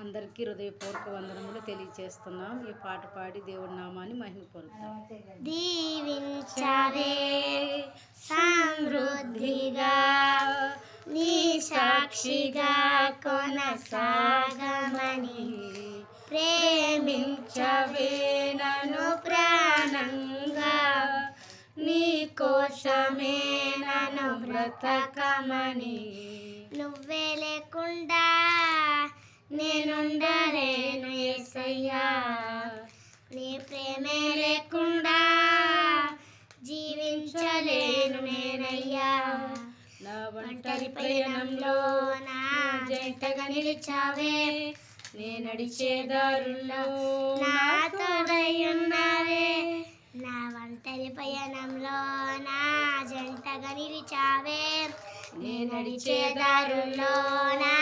అందరికీ హృదయపూర్వక వందనములు తెలియజేస్తున్నాం. ఈ పాట పాడి దేవుడి నామాన్ని మహిమపరుద్దాం. దీవించవే సమృద్ధిగా నీ సాక్షిగా కొనసాగమని, ప్రేమించవే నన్ను ప్రాణంగా, నీ కోసమే నన్ను బ్రతకమని. నువ్వే లేకుండా నేనుండలేను యేసయ్యా, నీ ప్రేమే లేకుండా జీవించలేను నేనయ్యా. నా ఒంటరి ప్రయాణంలో నా జంటగా నిలిచావే, నే నడిచే దారుల్లో నా తోడై ఉన్నావే. నా ఒంటరి పయనంలో నా జంటగా నిలిచావే, నే నడిచే దారుల్లో నా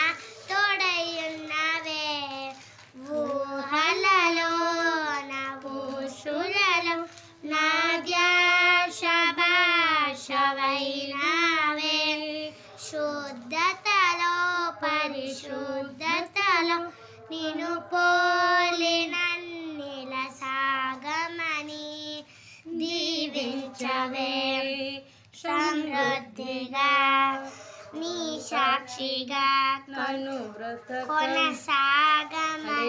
తోడై ఉన్నావే. ఊహలలో నా ఊసులలో నా ధ్యాస భాషవైనావే. శుద్ధతలో పరిశుద్ధతలో నిన్ను పోలి నన్నిల సాగమని, దీవించవే సమృద్ధిగా నీ సాక్షిగా నన్ను కొనసాగమని.